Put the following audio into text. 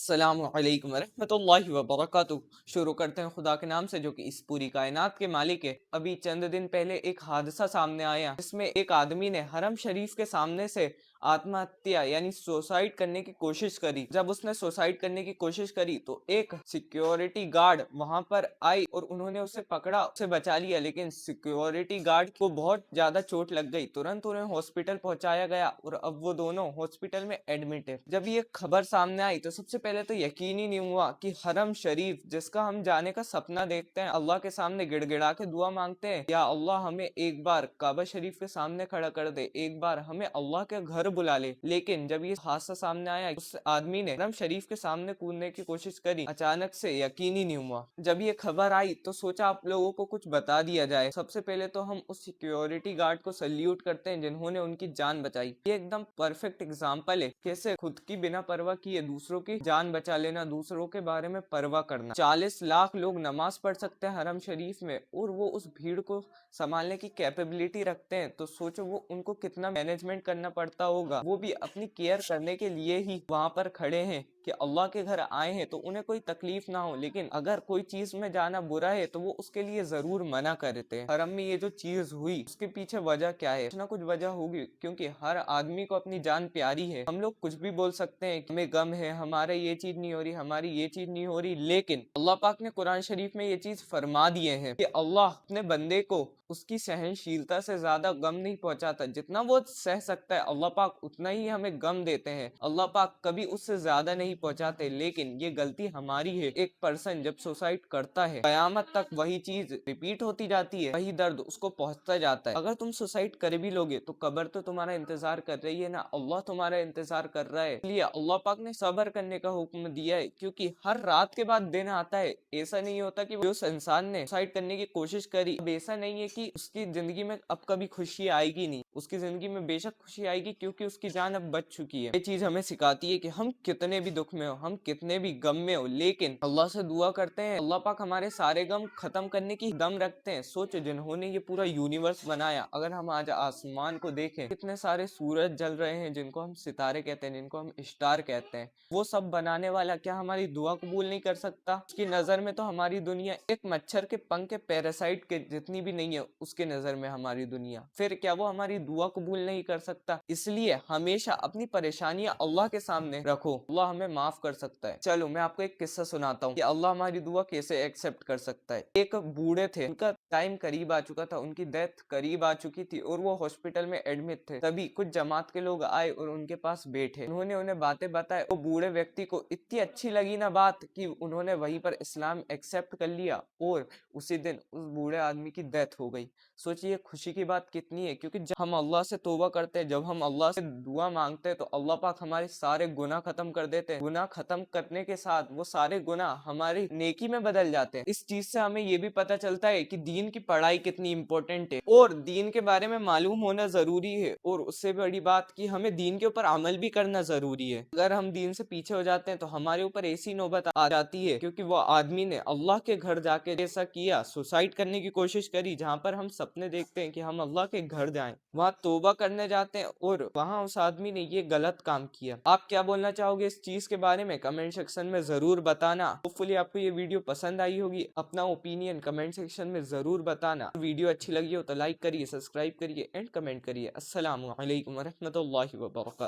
अस्सलामु अलैकुम वरहमतुल्लाहि वबरकातुहू। शुरू करते हैं खुदा के नाम से जो कि इस पूरी कायनात के मालिक है। अभी चंद दिन पहले एक हादसा सामने आया जिसमें एक आदमी ने हरम शरीफ के सामने से आत्महत्या यानी सुसाइड करने की कोशिश करी। जब उसने सुसाइड करने की कोशिश करी तो एक सिक्योरिटी गार्ड वहां पर आई और उन्होंने उसे पकड़ा, उसे बचा लिया, लेकिन सिक्योरिटी गार्ड को बहुत ज्यादा चोट लग गई। तुरंत उन्हें हॉस्पिटल पहुंचाया गया और अब वो दोनों हॉस्पिटल में एडमिट है। जब ये खबर सामने आई तो सबसे पहले तो यकीन ही नहीं हुआ कि हरम शरीफ जिसका हम जाने का सपना देखते हैं, अल्लाह के सामने गिड़गिड़ा के दुआ मांगते हैं, या अल्लाह हमें एक बार काबा शरीफ के सामने खड़ा कर दे, एक बार हमें अल्लाह के घर बुला ले। लेकिन जब ये हादसा सामने आया, उस आदमी ने हरम शरीफ के सामने कूदने की कोशिश करी, अचानक से यकीन ही नहीं हुआ। जब ये खबर आई तो सोचा आप लोगों को कुछ बता दिया जाए। सबसे पहले तो हम उस सिक्योरिटी गार्ड को सल्यूट करते हैं जिन्होंने उनकी जान बचाई। ये एकदम परफेक्ट एग्जाम्पल है कैसे खुद की बिना परवाह किए दूसरों की जान बचा लेना, दूसरों के बारे में परवाह करना। 40 लाख लोग नमाज पढ़ सकते हैं हरम शरीफ में और वो उस भीड़ को संभालने की कैपेबिलिटी रखते हैं, तो सोचो वो उनको कितना मैनेजमेंट करना पड़ता होगा। वो भी अपनी केयर करने के लिए ही वहां पर खड़े हैं कि अल्लाह के घर आए हैं तो उन्हें कोई तकलीफ ना हो, लेकिन अगर कोई चीज में जाना बुरा है तो वो उसके लिए जरूर मना करते हैं। हरम में ये जो चीज हुई उसके पीछे वजह क्या है? कुछ ना कुछ वजह होगी, क्योंकि हर आदमी को अपनी जान प्यारी है। हम लोग कुछ भी बोल सकते हैं कि हमें गम है, हमारे ये चीज नहीं हो रही, हमारी ये चीज नहीं हो रही, लेकिन अल्लाह पाक ने कुरान शरीफ में ये चीज फरमा दिए हैं कि अल्लाह अपने बंदे को उसकी सहनशीलता से ज्यादा गम नहीं पहुंचाता। जितना वो सह सकता है अल्लाह पाक उतना ही हमें गम देते हैं। अल्लाह पाक कभी उससे ज्यादा नहीं पहुंचाते, लेकिन ये गलती हमारी है। एक पर्सन जब सुसाइड करता है, कयामत तक वही चीज रिपीट होती जाती है, वही दर्द उसको पहुंचता जाता है। अगर तुम सुसाइड कर भी लोगे तो कब्र तो तुम्हारा इंतजार कर रही है ना, अल्लाह तुम्हारा इंतजार कर रहा है। इसलिए अल्लाह पाक ने सब्र करने का हुक्म दिया है, क्योंकि हर रात के बाद दिन आता है। ऐसा नहीं होता कि जो इंसान ने सुसाइड करने की कोशिश करी, अब ऐसा नहीं है कि उसकी जिंदगी में अब कभी खुशी आएगी नहीं। उसकी जिंदगी में बेशक खुशी आएगी, क्योंकि उसकी जान अब बच चुकी है। ये चीज हमें सिखाती है कि हम कितने भी दुख में हो, हम कितने भी गम में हो, लेकिन अल्लाह से दुआ करते हैं, अल्लाह पाक हमारे सारे गम खत्म करने की दम रखते हैं। सोचो जिन्होंने ये पूरा यूनिवर्स बनाया, अगर हम आज आसमान को देखें, कितने सारे सूरज जल रहे हैं जिनको हम सितारे कहते हैं, जिनको हम स्टार कहते हैं, वो सब बनाने वाला क्या हमारी दुआ कबूल नहीं कर सकता? उसकी नजर में तो हमारी दुनिया एक मच्छर के पंख के पैरासाइट के जितनी भी नहीं है, उसके नजर में हमारी दुनिया, फिर क्या वो हमारी दुआ कबूल नहीं कर सकता? इसलिए हमेशा अपनी परेशानियां अल्लाह के सामने रखो, अल्लाह हमें माफ कर सकता है। चलो मैं आपको एक किस्सा सुनाता हूँ कि अल्लाह हमारी दुआ कैसे एक्सेप्ट कर सकता है। एक बूढ़े थे, उनका टाइम करीब आ चुका था, उनकी डेथ करीब आ चुकी थी और वो हॉस्पिटल में एडमिट थे। तभी कुछ जमात के लोग आए और उनके पास बैठे, उन्होंने उन्हें बातें बताए। वो बूढ़े व्यक्ति को इतनी अच्छी लगी ना बात कि उन्होंने वहीं पर इस्लाम एक्सेप्ट कर लिया और उसी दिन उस बूढ़े आदमी की डेथ हो गई। सोचिए खुशी की बात कितनी है, क्योंकि जब हम अल्लाह से तौबा करते हैं, जब हम अल्लाह से दुआ मांगते हैं, तो अल्लाह पाक हमारे सारे गुनाह खत्म कर देते हैं। गुनाह खत्म करने के साथ वो सारे गुनाह हमारी नेकी में बदल जाते हैं। इस चीज से हमें ये भी पता चलता है कि दीन की पढ़ाई कितनी इंपॉर्टेंट है और दीन के बारे में मालूम होना जरूरी है, और उससे बड़ी बात कि हमें दीन के ऊपर अमल भी करना जरूरी है। अगर हम दीन से पीछे हो जाते हैं तो हमारे ऊपर ऐसी नौबत आ जाती है, क्योंकि वो आदमी ने अल्लाह के घर जाके ऐसा किया, सुसाइड करने की कोशिश करी। जहाँ पर हम सपने देखते हैं कि हम अल्लाह के घर जाएं, वहाँ तौबा करने जाते हैं और वहाँ उस आदमी ने ये गलत काम किया। आप क्या बोलना चाहोगे इस चीज के बारे में? कमेंट सेक्शन में जरूर बताना। होपफुली आपको ये वीडियो पसंद आई होगी। अपना ओपिनियन कमेंट सेक्शन में जरूर बताना। वीडियो अच्छी लगी हो तो लाइक करिए, सब्सक्राइब करिए एंड कमेंट करिए। अस्सलामु अलैकुम वरहमतुल्लाहि वबरकातुहू।